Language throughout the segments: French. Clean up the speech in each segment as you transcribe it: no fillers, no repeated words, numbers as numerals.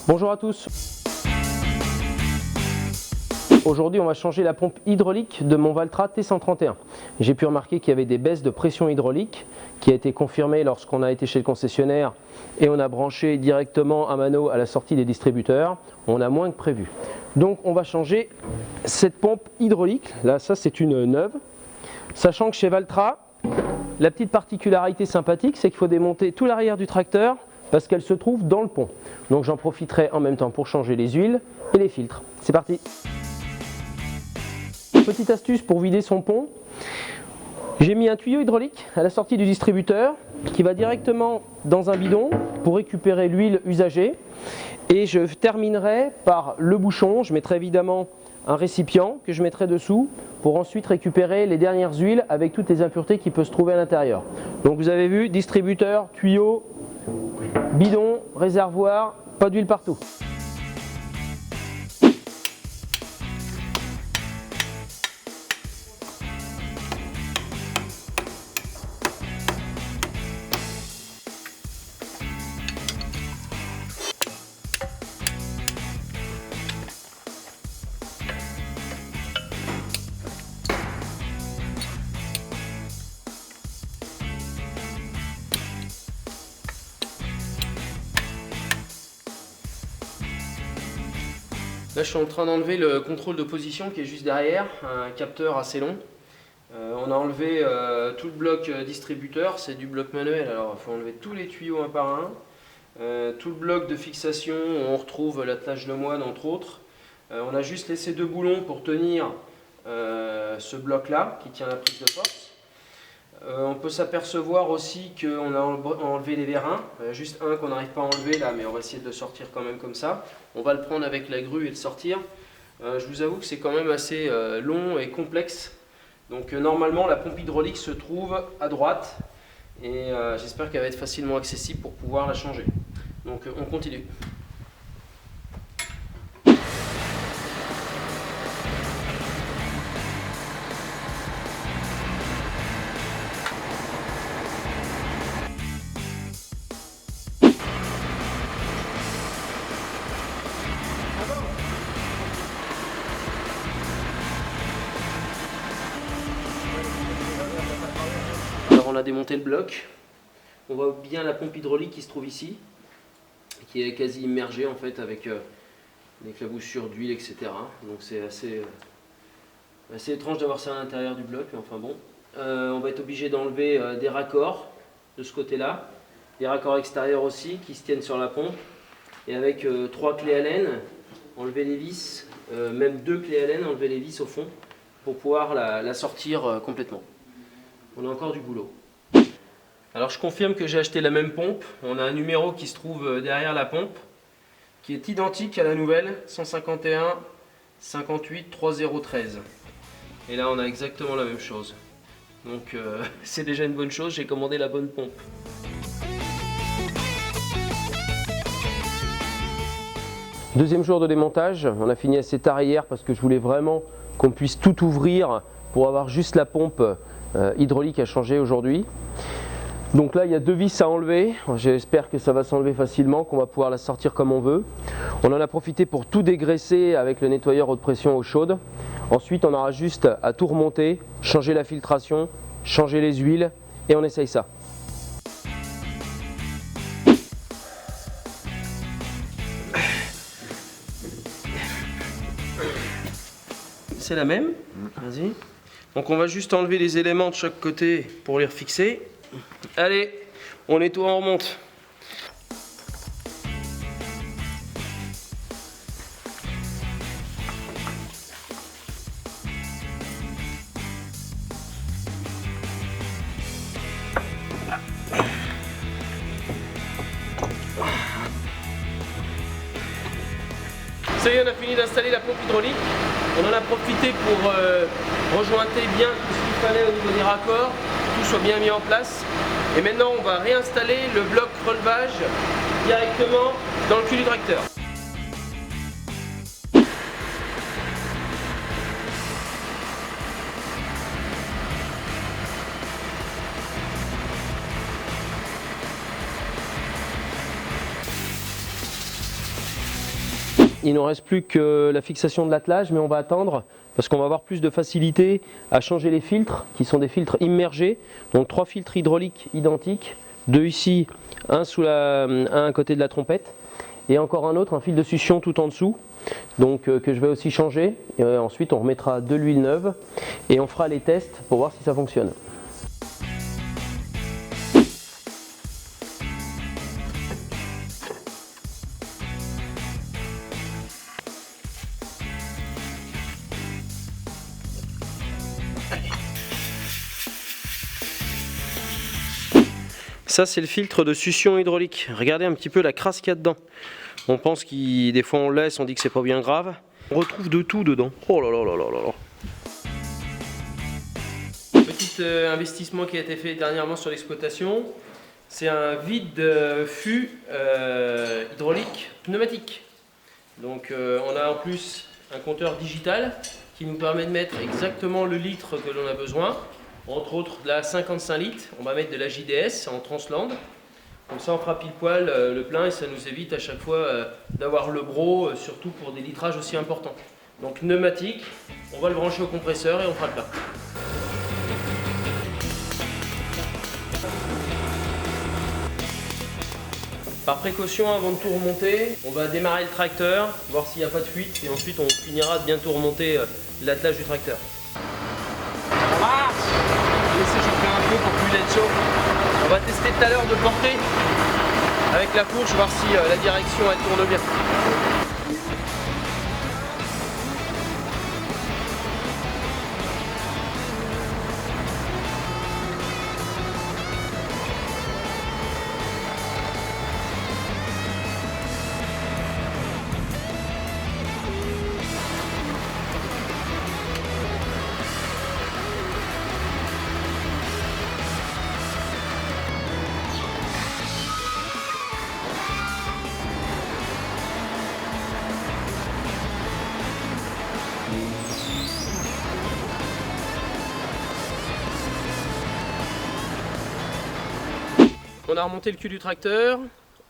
Bonjour à tous. Aujourd'hui, on va changer la pompe hydraulique de mon Valtra T131. J'ai pu remarquer qu'il y avait des baisses de pression hydraulique qui a été confirmée lorsqu'on a été chez le concessionnaire et on a branché directement un mano à la sortie des distributeurs. On a moins que prévu. Donc on va changer cette pompe hydraulique. Là, ça c'est une neuve. Sachant que chez Valtra, la petite particularité sympathique, c'est qu'il faut démonter tout l'arrière du tracteur parce qu'elle se trouve dans le pont. Donc j'en profiterai en même temps pour changer les huiles et les filtres. C'est parti! Petite astuce pour vider son pont, j'ai mis un tuyau hydraulique à la sortie du distributeur qui va directement dans un bidon pour récupérer l'huile usagée et je terminerai par le bouchon. Je mettrai évidemment un récipient que je mettrai dessous pour ensuite récupérer les dernières huiles avec toutes les impuretés qui peuvent se trouver à l'intérieur. Donc vous avez vu, distributeur, tuyau, bidon, réservoir, pas d'huile partout. Là, je suis en train d'enlever le contrôle de position qui est juste derrière, un capteur assez long. On a enlevé tout le bloc distributeur, c'est du bloc manuel, alors il faut enlever tous les tuyaux un par un. Tout le bloc de fixation, on retrouve l'attelage de moine entre autres. On a juste laissé deux boulons pour tenir ce bloc là qui tient la prise de force. On peut s'apercevoir aussi qu'on a enlevé les vérins, juste un qu'on n'arrive pas à enlever là, mais on va essayer de le sortir quand même comme ça. On va le prendre avec la grue et le sortir. Je vous avoue que c'est quand même assez long et complexe. Donc normalement la pompe hydraulique se trouve à droite et j'espère qu'elle va être facilement accessible pour pouvoir la changer. Donc on continue. Alors on a démonté le bloc, on voit bien la pompe hydraulique qui se trouve ici, qui est quasi immergée en fait avec l'éclaboussure d'huile, etc. Donc c'est assez étrange d'avoir ça à l'intérieur du bloc, mais enfin bon. On va être obligé d'enlever des raccords de ce côté-là, des raccords extérieurs aussi qui se tiennent sur la pompe, et avec 3 clés Allen, enlever les vis, même 2 clés Allen, enlever les vis au fond pour pouvoir la sortir complètement. On a encore du boulot. Alors je confirme que j'ai acheté la même pompe. On a un numéro qui se trouve derrière la pompe qui est identique à la nouvelle 151 58 3013. Et là on a exactement la même chose. Donc c'est déjà une bonne chose, j'ai commandé la bonne pompe. Deuxième jour de démontage, on a fini assez tard hier parce que je voulais vraiment qu'on puisse tout ouvrir pour avoir juste la pompe hydraulique à changer aujourd'hui. Donc là il y a deux vis à enlever, j'espère que ça va s'enlever facilement, qu'on va pouvoir la sortir comme on veut. On en a profité pour tout dégraisser avec le nettoyeur haute pression eau chaude. Ensuite on aura juste à tout remonter, changer la filtration, changer les huiles et on essaye ça. C'est la même, vas-y. Donc on va juste enlever les éléments de chaque côté pour les refixer. Allez, on nettoie, on remonte. Ça y est, on a fini d'installer la pompe hydraulique. On en a profité pour rejointer bien tout ce qu'il fallait au niveau des raccords, que tout soit bien mis en place. Et maintenant, on va réinstaller le bloc relevage directement dans le cul du tracteur. il ne reste plus que la fixation de l'attelage, mais on va attendre parce qu'on va avoir plus de facilité à changer les filtres qui sont des filtres immergés. Donc 3 filtres hydrauliques identiques, 2 ici, un à côté de la trompette et encore un autre, un fil de succion tout en dessous. Donc que je vais aussi changer. Et ensuite on remettra de l'huile neuve et on fera les tests pour voir si ça fonctionne. Ça c'est le filtre de succion hydraulique. Regardez un petit peu la crasse qu'il y a dedans. On pense qu'il, des fois on le laisse, on dit que c'est pas bien grave. On retrouve de tout dedans. Oh là là là là là là. Petit investissement qui a été fait dernièrement sur l'exploitation. C'est un vide fût hydraulique pneumatique. Donc on a en plus un compteur digital qui nous permet de mettre exactement le litre que l'on a besoin. Entre autres, de la 55 litres, on va mettre de la JDS en Transland. Comme ça, on fera pile poil le plein et ça nous évite à chaque fois d'avoir le bro, surtout pour des litrages aussi importants. Donc pneumatique, on va le brancher au compresseur et on fera le plein. Par précaution, avant de tout remonter, on va démarrer le tracteur, voir s'il n'y a pas de fuite et ensuite on finira de bientôt remonter l'attelage du tracteur. On marche! Laissez chauffer un peu pour plus être chaud. On va tester tout à l'heure de porter avec la fourche, voir si la direction elle tourne bien. On a remonté le cul du tracteur,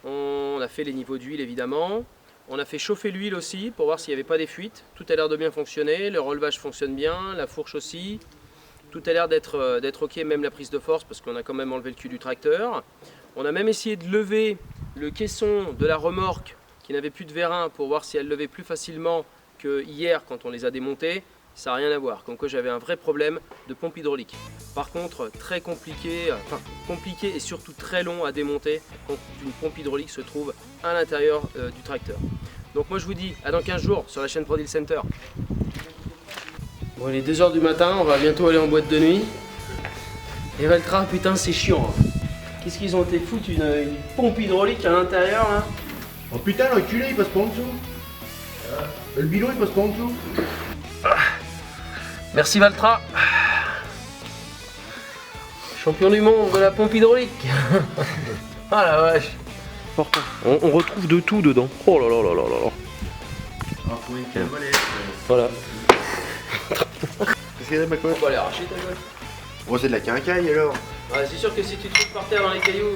on a fait les niveaux d'huile évidemment, on a fait chauffer l'huile aussi pour voir s'il n'y avait pas des fuites. Tout a l'air de bien fonctionner, le relevage fonctionne bien, la fourche aussi. Tout a l'air d'être ok, même la prise de force parce qu'on a quand même enlevé le cul du tracteur. On a même essayé de lever le caisson de la remorque qui n'avait plus de vérin pour voir si elle levait plus facilement que hier quand on les a démontés. Ça n'a rien à voir, comme quoi j'avais un vrai problème de pompe hydraulique. Par contre, très compliqué, compliqué et surtout très long à démonter quand une pompe hydraulique se trouve à l'intérieur du tracteur. Donc moi je vous dis à dans 15 jours sur la chaîne Prodil Center. Bon, il est 2 h du matin, on va bientôt aller en boîte de nuit. Et Valtra, putain c'est chiant. Hein. Qu'est-ce qu'ils ont été foutre une pompe hydraulique à l'intérieur là? Oh putain, l'enculé il passe pas en dessous. Le bilot il passe pas en dessous. Merci Valtra. Champion du monde de la pompe hydraulique. Ah la vache. On retrouve de tout dedans. Oh là là là là là. Ah, pour une quelle molette. Voilà. Qu'est-ce qu'il y a ma cote? On va aller arracher ta gueule. Bon, c'est de la quincaille alors. Ouais, c'est sûr que si tu te trouves par terre dans les cailloux...